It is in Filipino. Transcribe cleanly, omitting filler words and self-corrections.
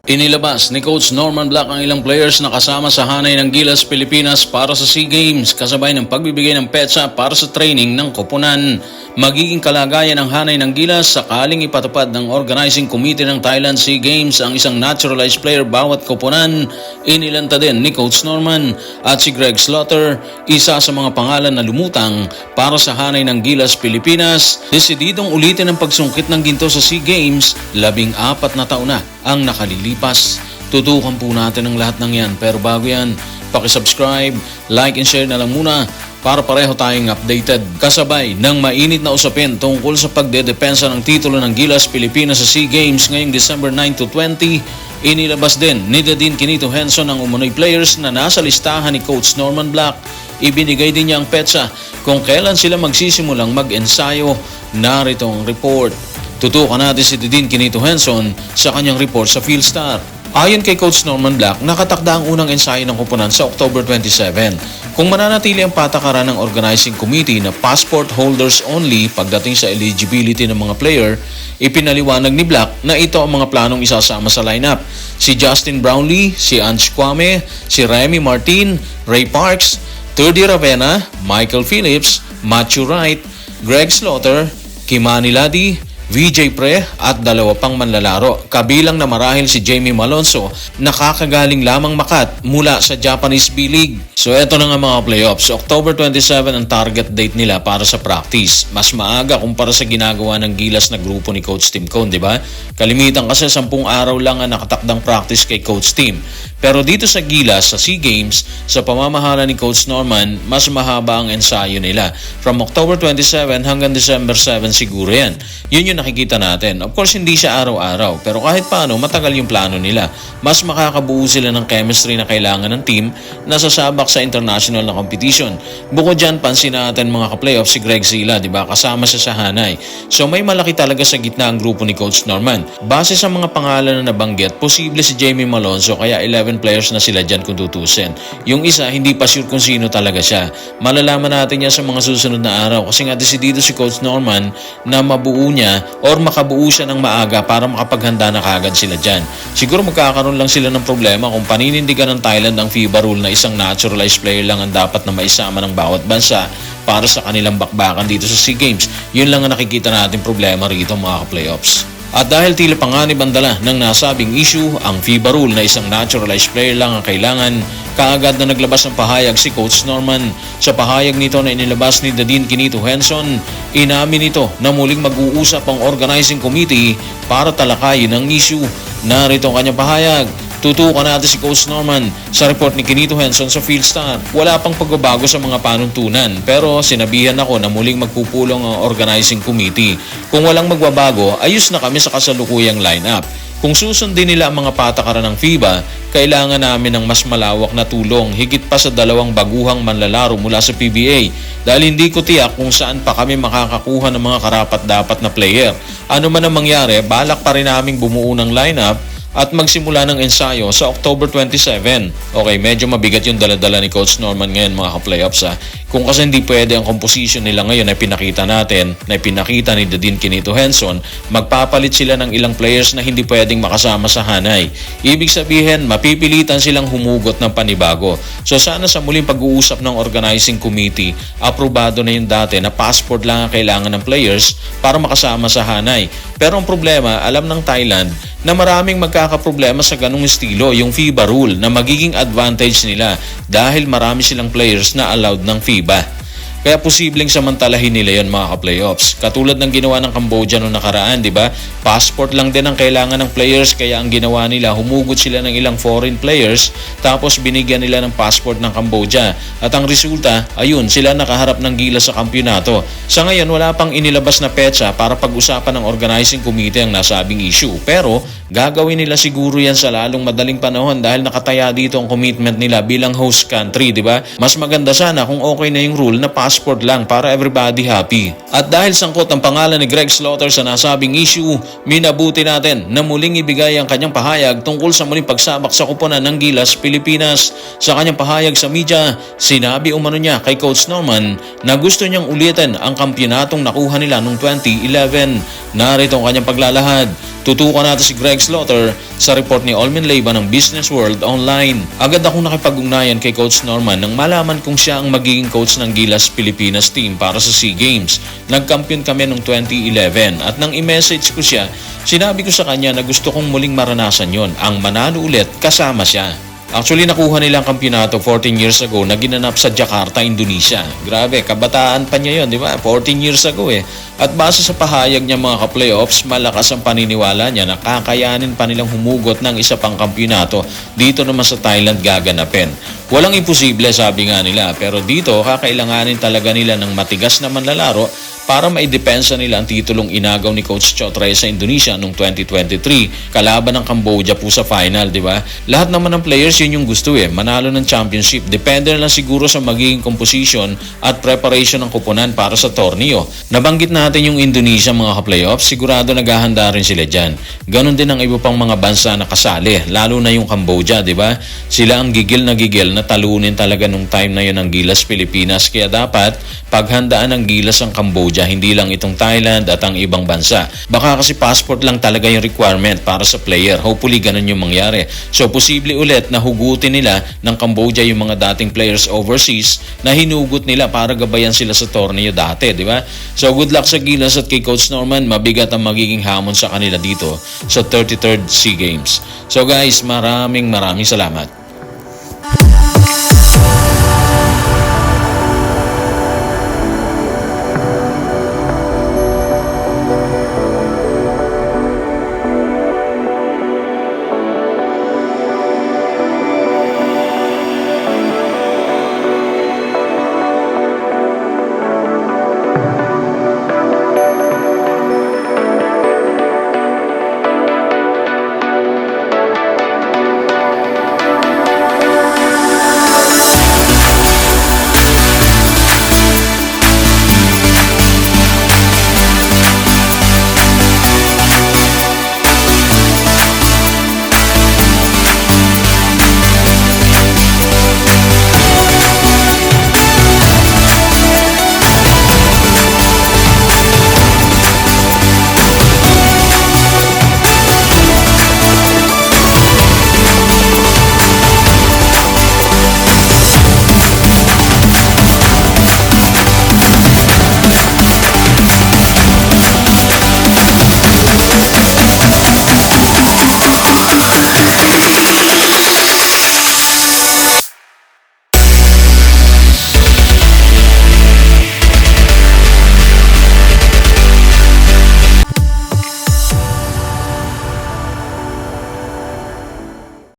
Inilabas ni Coach Norman Black ang ilang players na kasama sa hanay ng Gilas Pilipinas para sa SEA Games kasabay ng pagbibigay ng petsa para sa training ng koponan. Magiging kalagayan ng hanay ng Gilas sakaling ipatupad ng Organizing Committee ng Thailand SEA Games ang isang naturalized player bawat koponan. Inilanta din ni Coach Norman at si Greg Slaughter, isa sa mga pangalan na lumutang para sa hanay ng Gilas Pilipinas. Desididong ulitin ang pagsungkit ng ginto sa SEA Games, 14 na taon na ang nakalilipas. Tutukan po natin ang lahat ng yan, pero bago yan, pakisubscribe, like and share na lang muna para pareho tayong updated. Kasabay ng mainit na usapin tungkol sa pagdedepensa ng titulo ng Gilas Pilipinas sa SEA Games ngayong December 9 to 20, inilabas din ni Dadin Quinito Henson ang umunoy players na nasa listahan ni Coach Norman Black. Ibinigay din niya ang petsa kung kailan sila magsisimulang mag-ensayo. Narito ang report. Tutukan natin si Dadin Quinito Henson sa kanyang report sa Philstar. Ayon kay Coach Norman Black, nakatakda ang unang ensayo ng koponan sa October 27. Kung mananatili ang patakaran ng Organizing Committee na passport holders only pagdating sa eligibility ng mga player, ipinaliwanag ni Black na ito ang mga planong isasama sa lineup. Si Justin Brownlee, si Ange Kwame, si Remy Martin, Ray Parks, Turdy Ravena, Michael Phillips, Matthew Wright, Greg Slaughter, Kimani Ladi, VJ Pre at 2 pang manlalaro. Kabilang na marahil si Jamie Malonzo, nakakagaling lamang Makat mula sa Japanese B-League. So eto na nga mga playoffs. October 27 ang target date nila para sa practice. Mas maaga kumpara sa ginagawa ng Gilas na grupo ni Coach Tim Cone, di ba? Kalimitan kasi 10 araw lang ang nakatakdang practice kay Coach Tim. Pero dito sa Gilas, sa SEA Games, sa pamamahala ni Coach Norman, mas mahaba ang ensayo nila. From October 27 hanggang December 7 siguro yan. Yun yung nakikita natin. Of course, hindi siya araw-araw. Pero kahit paano, matagal yung plano nila. Mas makakabuo sila ng chemistry na kailangan ng team na sasabak sa international na competition. Bukod dyan, pansin natin mga ka-playoff si Greg Zila, di ba? Kasama siya sa hanay. So may malaki talaga sa gitna ang grupo ni Coach Norman. Base sa mga pangalan na nabanggit, posible si Jamie Malonzo, kaya 11 players na sila dyan kung tutusin. Yung isa, hindi pa sure kung sino talaga siya. Malalaman natin yan sa mga susunod na araw kasi nga desidido si Coach Norman na mabuo niya or makabuo siya ng maaga para makapaghanda na kagad sila dyan. Siguro magkakaroon lang sila ng problema kung paninindigan ng Thailand ang FIBA rule na isang naturalized player lang ang dapat na maisama ng bawat bansa para sa kanilang bakbakan dito sa SEA Games. Yun lang ang nakikita natin problema rito mga ka-playoffs. At dahil tila panganib ang dala ng nasabing issue, ang FIBA rule na isang naturalized player lang ang kailangan, kaagad na naglabas ng pahayag si Coach Norman. Sa pahayag nito na inilabas ni Dadin Quinito Henson, inamin nito na muling mag-uusap ang Organizing Committee para talakayin ang issue. Narito ang kanyang pahayag. Tutukan natin si Coach Norman sa report ni Quinito Henson sa Philstar. Wala pang pagbabago sa mga panuntunan pero sinabihan ako na muling magpupulong ang Organizing Committee. Kung walang magbabago, ayos na kami sa kasalukuyang lineup. Kung susundin nila ang mga patakaran ng FIBA, kailangan namin ng mas malawak na tulong higit pa sa 2 baguhang manlalaro mula sa PBA dahil hindi ko tiyak kung saan pa kami makakakuha ng mga karapat-dapat na player. Ano man ang mangyari, balak pa rin naming bumuo ng lineup at magsimula ng ensayo sa October 27. Okay, medyo mabigat yung dala-dala ni Coach Norman ngayon mga ka-playoffs ha. Kung kasi hindi pwede ang composition nila ngayon na pinakita natin, na pinakita ni Dadin Quinito Henson, magpapalit sila ng ilang players na hindi pwedeng makasama sa hanay. Ibig sabihin, mapipilitan silang humugot ng panibago. So sana sa muling pag-uusap ng Organizing Committee, aprobado na yung dati na passport lang ang kailangan ng players para makasama sa hanay. Pero ang problema, alam ng Thailand na maraming magkakaproblema sa ganung estilo, yung FIBA rule na magiging advantage nila dahil marami silang players na allowed ng FIBA. Kaya posibleng samantalahin nila yon mga ka-playoffs. Katulad ng ginawa ng Cambodia noong nakaraan, di ba? Passport lang din ang kailangan ng players kaya ang ginawa nila, humugot sila ng ilang foreign players tapos binigyan nila ng passport ng Cambodia. At ang resulta, ayun, sila nakaharap ng Gilas sa kampyonato. Sa ngayon, wala pang inilabas na petsa para pag-usapan ng Organizing Committee ang nasabing issue. Pero gagawin nila siguro yan sa lalong madaling panahon dahil nakataya dito ang commitment nila bilang host country, di ba? Mas maganda sana kung okay na yung rule na passport passport lang para everybody happy. At dahil sangkot ang pangalan ni Greg Slaughter sa nasabing issue, minabuti natin na muling ibigay ang kanyang pahayag tungkol sa muling pagsabak sa koponan ng Gilas, Pilipinas. Sa kanyang pahayag sa media, sinabi umano niya kay Coach Norman na gusto niyang ulitin ang kampyonatong nakuha nila noong 2011. Narito ang kanyang paglalahad. Tutukan natin si Greg Slaughter sa report ni Olmin Leyva ng Business World Online. Agad akong nakipag-ugnayan kay Coach Norman nang malaman kong siya ang magiging coach ng Gilas Pilipinas team para sa SEA Games. Nagkampiyon kami noong 2011 at nang i-message ko siya, sinabi ko sa kanya na gusto kong muling maranasan yon, ang manalo ulit kasama siya. Actually, nakuha nilang kampyonato 14 years ago na ginanap sa Jakarta, Indonesia. Grabe, kabataan pa niya yon, di ba? 14 years ago eh. At base sa pahayag niya mga ka-playoffs, malakas ang paniniwala niya na kakayanin pa nilang humugot ng isa pang kampyonato dito naman sa Thailand gaganapin. Walang imposible, sabi nga nila, pero dito kakailanganin talaga nila ng matigas na manlalaro para maidepensa nila ang titulong inagaw ni Coach Chotre sa Indonesia noong 2023 kalaban ng Cambodia po sa final, di ba? Lahat naman ng players yun yung gusto manalo ng championship. Depende na lang siguro sa magiging composition at preparation ng koponan para sa torneo. Nabanggit natin yung Indonesia mga ka-playoffs, sigurado naghahanda rin sila dyan. Ganon din ang iba pang mga bansa na kasali, lalo na yung Cambodia, di ba? Sila ang gigil na talunin talaga nung time na yun ng Gilas Pilipinas, kaya dapat paghandaan ng Gilas ang Cambodia, hindi lang itong Thailand at ang ibang bansa. Baka kasi passport lang talaga yung requirement para sa player. Hopefully ganun yung mangyari. So posible ulit na hugutin nila ng Cambodia yung mga dating players overseas na hinugot nila para gabayan sila sa torneo dati, di ba? So good luck sa Gilas at kay Coach Norman. Mabigat ang magiging hamon sa kanila dito sa 33rd SEA Games. So guys, maraming salamat.